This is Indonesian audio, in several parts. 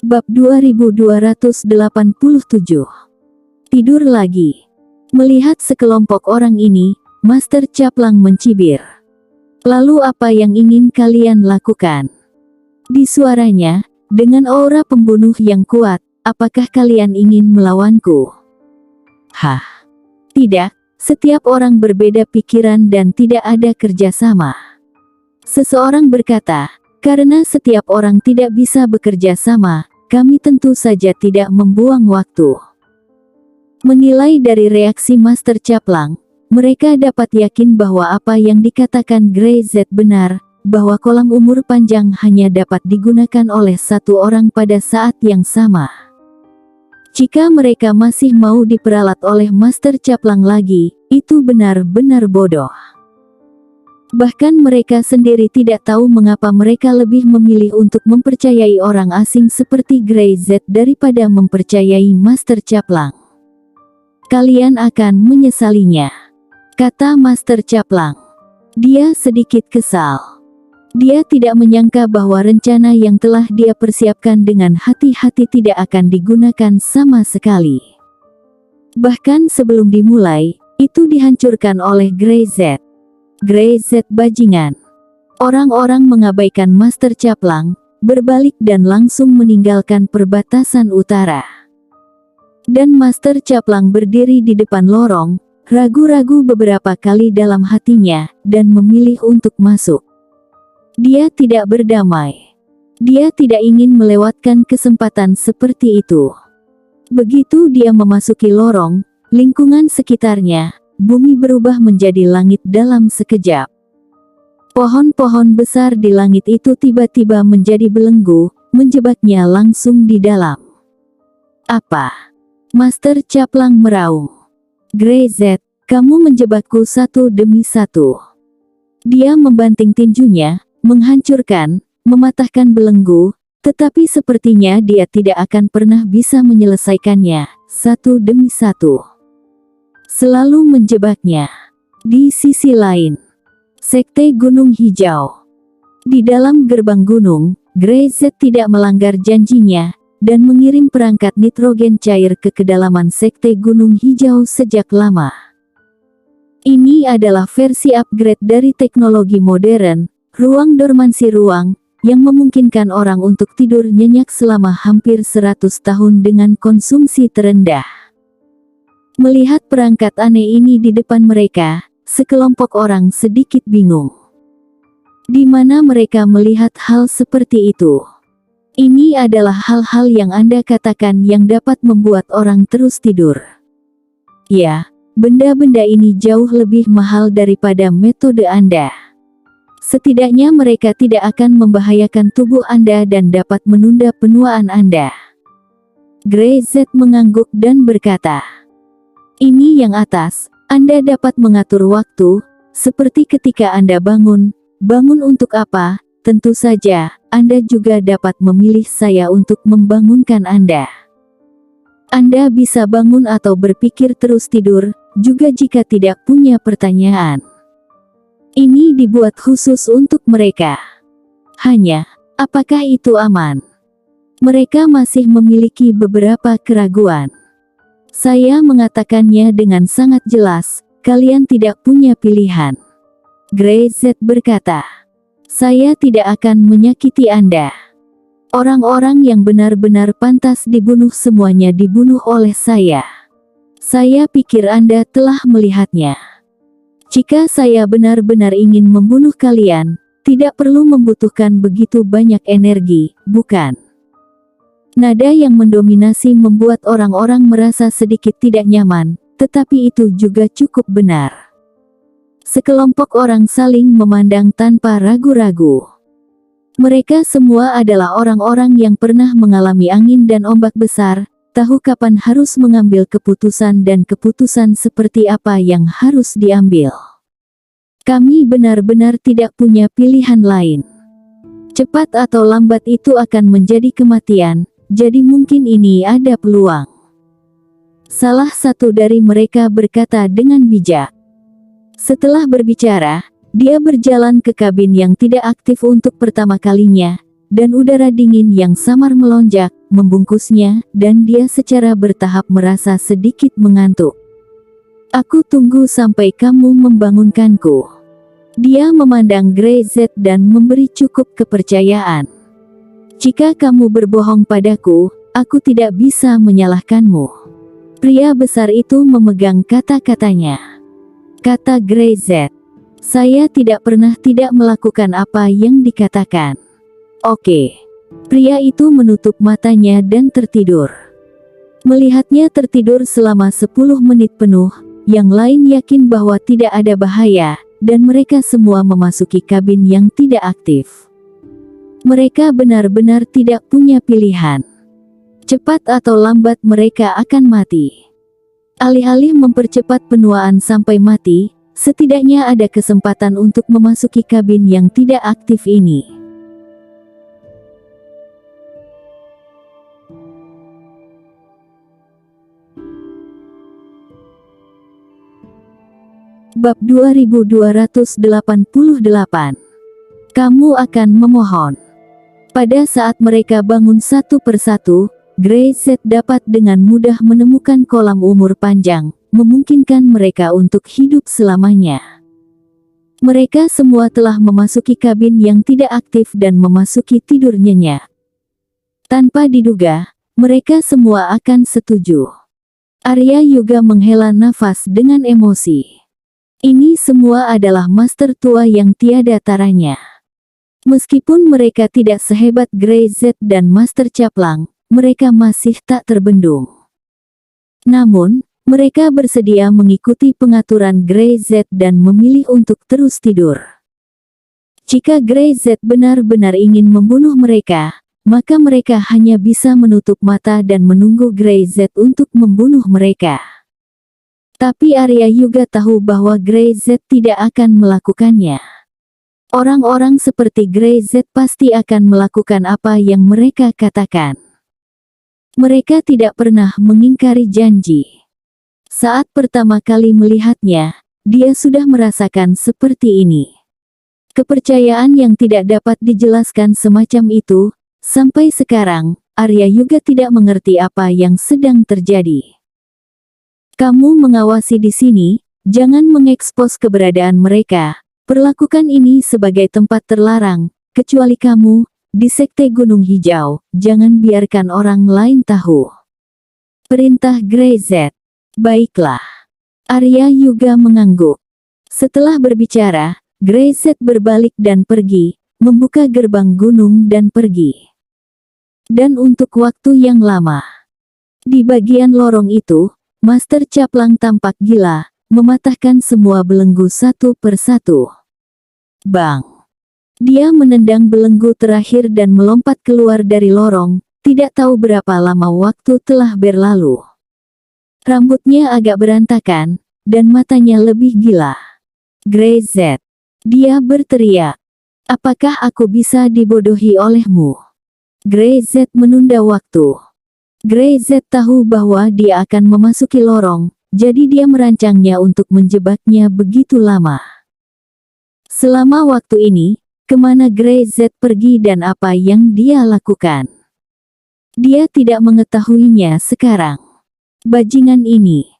Bab 2287. Tidur lagi. Melihat sekelompok orang ini, Master Caplang mencibir. Lalu apa yang ingin kalian lakukan? Di suaranya, dengan aura pembunuh yang kuat, apakah kalian ingin melawanku? Hah? Tidak, setiap orang berbeda pikiran dan tidak ada kerjasama. Seseorang berkata, karena setiap orang tidak bisa bekerja sama, kami tentu saja tidak membuang waktu. Menilai dari reaksi Master Caplang, mereka dapat yakin bahwa apa yang dikatakan Grey Z benar, bahwa kolam umur panjang hanya dapat digunakan oleh satu orang pada saat yang sama. Jika mereka masih mau diperalat oleh Master Caplang lagi, itu benar-benar bodoh. Bahkan mereka sendiri tidak tahu mengapa mereka lebih memilih untuk mempercayai orang asing seperti Grey Z daripada mempercayai Master Caplang. Kalian akan menyesalinya, kata Master Caplang. Dia sedikit kesal. Dia tidak menyangka bahwa rencana yang telah dia persiapkan dengan hati-hati tidak akan digunakan sama sekali. Bahkan sebelum dimulai, itu dihancurkan oleh Grey Z. Grey Z bajingan. Orang-orang mengabaikan Master Caplang, berbalik dan langsung meninggalkan perbatasan utara. Dan Master Caplang berdiri di depan lorong, ragu-ragu beberapa kali dalam hatinya, dan memilih untuk masuk. Dia tidak berdamai. Dia tidak ingin melewatkan kesempatan seperti itu. Begitu dia memasuki lorong, lingkungan sekitarnya, bumi berubah menjadi langit dalam sekejap. Pohon-pohon besar di langit itu tiba-tiba menjadi belenggu, menjebaknya langsung di dalam. Apa? Master Caplang meraung. Grey Z, kamu menjebakku satu demi satu. Dia membanting tinjunya, menghancurkan, mematahkan belenggu, tetapi sepertinya dia tidak akan pernah bisa menyelesaikannya, satu demi satu. Selalu menjebaknya. Di sisi lain, Sekte Gunung Hijau. Di dalam gerbang gunung, Grey Z tidak melanggar janjinya, dan mengirim perangkat nitrogen cair ke kedalaman Sekte Gunung Hijau sejak lama. Ini adalah versi upgrade dari teknologi modern, ruang dormansi ruang, yang memungkinkan orang untuk tidur nyenyak selama hampir 100 tahun dengan konsumsi terendah. Melihat perangkat aneh ini di depan mereka, sekelompok orang sedikit bingung. Di mana mereka melihat hal seperti itu? Ini adalah hal-hal yang Anda katakan yang dapat membuat orang terus tidur. Ya, benda-benda ini jauh lebih mahal daripada metode Anda. Setidaknya mereka tidak akan membahayakan tubuh Anda dan dapat menunda penuaan Anda. Grey Z mengangguk dan berkata, ini yang atas, Anda dapat mengatur waktu, seperti ketika Anda bangun. Bangun untuk apa? Tentu saja, Anda juga dapat memilih saya untuk membangunkan Anda. Anda bisa bangun atau berpikir terus tidur, juga jika tidak punya pertanyaan. Ini dibuat khusus untuk mereka. Hanya, apakah itu aman? Mereka masih memiliki beberapa keraguan. Saya mengatakannya dengan sangat jelas, kalian tidak punya pilihan. Grey Z berkata, saya tidak akan menyakiti Anda. Orang-orang yang benar-benar pantas dibunuh semuanya dibunuh oleh saya. Saya pikir Anda telah melihatnya. Jika saya benar-benar ingin membunuh kalian, tidak perlu membutuhkan begitu banyak energi, bukan? Nada yang mendominasi membuat orang-orang merasa sedikit tidak nyaman, tetapi itu juga cukup benar. Sekelompok orang saling memandang tanpa ragu-ragu. Mereka semua adalah orang-orang yang pernah mengalami angin dan ombak besar, tahu kapan harus mengambil keputusan dan keputusan seperti apa yang harus diambil. Kami benar-benar tidak punya pilihan lain. Cepat atau lambat itu akan menjadi kematian. Jadi mungkin ini ada peluang. Salah satu dari mereka berkata dengan bijak. Setelah berbicara, dia berjalan ke kabin yang tidak aktif untuk pertama kalinya, dan udara dingin yang samar melonjak, membungkusnya, dan dia secara bertahap merasa sedikit mengantuk. Aku tunggu sampai kamu membangunkanku. Dia memandang Grey-Z dan memberi cukup kepercayaan. Jika kamu berbohong padaku, aku tidak bisa menyalahkanmu. Pria besar itu memegang kata-katanya. Kata Grey-Z, saya tidak pernah tidak melakukan apa yang dikatakan. Oke. Pria itu menutup matanya dan tertidur. Melihatnya tertidur selama 10 menit penuh, yang lain yakin bahwa tidak ada bahaya, dan mereka semua memasuki kabin yang tidak aktif. Mereka benar-benar tidak punya pilihan. Cepat atau lambat mereka akan mati. Alih-alih mempercepat penuaan sampai mati, setidaknya ada kesempatan untuk memasuki kabin yang tidak aktif ini. Bab 2288. Kamu akan memohon. Pada saat mereka bangun satu persatu, Grey-Z dapat dengan mudah menemukan kolam umur panjang, memungkinkan mereka untuk hidup selamanya. Mereka semua telah memasuki kabin yang tidak aktif dan memasuki tidur nyenyak. Tanpa diduga, mereka semua akan setuju. Arya juga menghela nafas dengan emosi. Ini semua adalah master tua yang tiada taranya. Meskipun mereka tidak sehebat Grey-Z dan Master Caplang, mereka masih tak terbendung. Namun, mereka bersedia mengikuti pengaturan Grey-Z dan memilih untuk terus tidur. Jika Grey-Z benar-benar ingin membunuh mereka, maka mereka hanya bisa menutup mata dan menunggu Grey-Z untuk membunuh mereka. Tapi Arya juga tahu bahwa Grey-Z tidak akan melakukannya. Orang-orang seperti Grey-Z pasti akan melakukan apa yang mereka katakan. Mereka tidak pernah mengingkari janji. Saat pertama kali melihatnya, dia sudah merasakan seperti ini. Kepercayaan yang tidak dapat dijelaskan semacam itu, sampai sekarang, Arya juga tidak mengerti apa yang sedang terjadi. Kamu mengawasi di sini, jangan mengekspos keberadaan mereka, perlakukan ini sebagai tempat terlarang, kecuali kamu, di Sekte Gunung Hijau, jangan biarkan orang lain tahu. Perintah Grey-Z. Baiklah. Arya juga mengangguk. Setelah berbicara, Grey-Z berbalik dan pergi, membuka gerbang gunung dan pergi. Dan untuk waktu yang lama. Di bagian lorong itu, Master Caplang tampak gila, mematahkan semua belenggu satu persatu. Bang! Dia menendang belenggu terakhir dan melompat keluar dari lorong, tidak tahu berapa lama waktu telah berlalu. Rambutnya agak berantakan, dan matanya lebih gila. Grey-Z! Dia berteriak. Apakah aku bisa dibodohi olehmu? Grey-Z menunda waktu. Grey-Z tahu bahwa dia akan memasuki lorong, jadi dia merancangnya untuk menjebaknya begitu lama. Selama waktu ini, kemana Grey-Z pergi dan apa yang dia lakukan? Dia tidak mengetahuinya sekarang. Bajingan ini.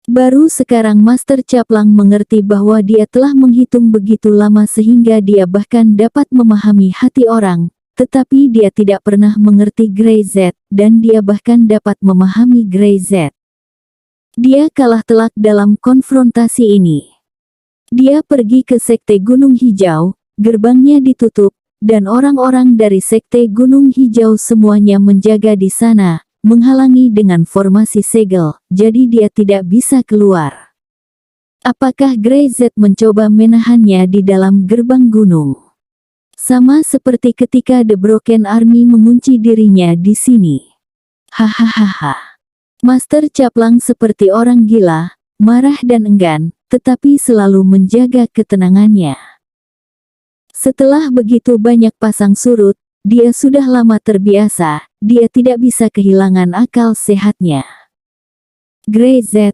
Baru sekarang Master Caplang mengerti bahwa dia telah menghitung begitu lama sehingga dia bahkan dapat memahami hati orang. Tetapi dia tidak pernah mengerti Grey-Z, dan dia bahkan dapat memahami Grey-Z. Dia kalah telak dalam konfrontasi ini. Dia pergi ke Sekte Gunung Hijau, gerbangnya ditutup, dan orang-orang dari Sekte Gunung Hijau semuanya menjaga di sana, menghalangi dengan formasi segel, jadi dia tidak bisa keluar. Apakah Grey-Z mencoba menahannya di dalam gerbang gunung? Sama seperti ketika The Broken Army mengunci dirinya di sini. Hahaha. Master Caplang seperti orang gila, marah dan enggan, tetapi selalu menjaga ketenangannya. Setelah begitu banyak pasang surut, dia sudah lama terbiasa, dia tidak bisa kehilangan akal sehatnya. Grey-Z,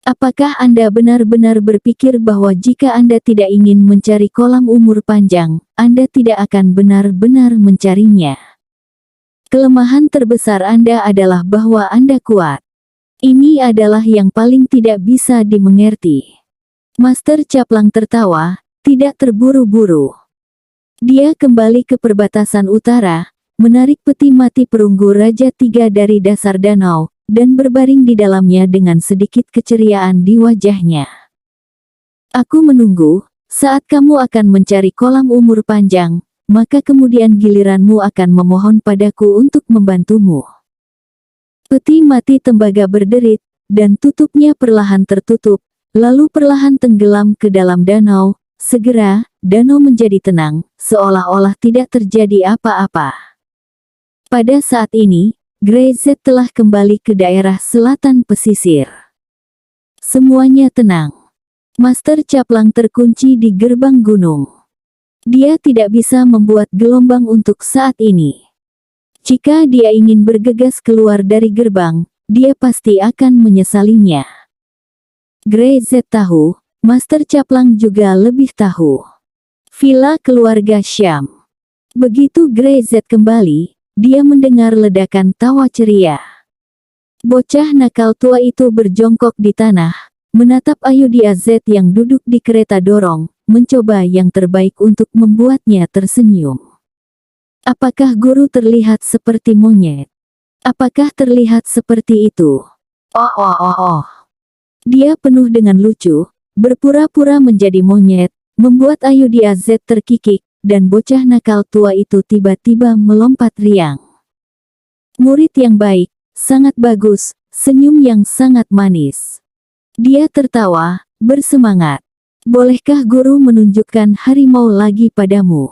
Apakah Anda benar-benar berpikir bahwa jika Anda tidak ingin mencari kolam umur panjang, Anda tidak akan benar-benar mencarinya? Kelemahan terbesar Anda adalah bahwa Anda kuat. Ini adalah yang paling tidak bisa dimengerti. Master Caplang tertawa, tidak terburu-buru. Dia kembali ke perbatasan utara, menarik peti mati perunggu Raja Tiga dari dasar danau, dan berbaring di dalamnya dengan sedikit keceriaan di wajahnya. Aku menunggu, saat kamu akan mencari kolam umur panjang, maka kemudian giliranmu akan memohon padaku untuk membantumu. Peti mati tembaga berderit, dan tutupnya perlahan tertutup, lalu perlahan tenggelam ke dalam danau. Segera, danau menjadi tenang, seolah-olah tidak terjadi apa-apa. Pada saat ini, Greyset telah kembali ke daerah selatan pesisir. Semuanya tenang. Master Caplang terkunci di gerbang gunung. Dia tidak bisa membuat gelombang untuk saat ini. Jika dia ingin bergegas keluar dari gerbang, dia pasti akan menyesalinya. Greyset tahu, Master Caplang juga lebih tahu. Villa keluarga Syam. Begitu Greyset kembali, dia mendengar ledakan tawa ceria. Bocah nakal tua itu berjongkok di tanah, menatap Ayudia Z yang duduk di kereta dorong, mencoba yang terbaik untuk membuatnya tersenyum. Apakah guru terlihat seperti monyet? Apakah terlihat seperti itu? Oh. Dia penuh dengan lucu, berpura-pura menjadi monyet, membuat Ayudia Z terkikik, dan bocah nakal tua itu tiba-tiba melompat riang. Murid yang baik, sangat bagus, senyum yang sangat manis. Dia tertawa, bersemangat. Bolehkah guru menunjukkan harimau lagi padamu?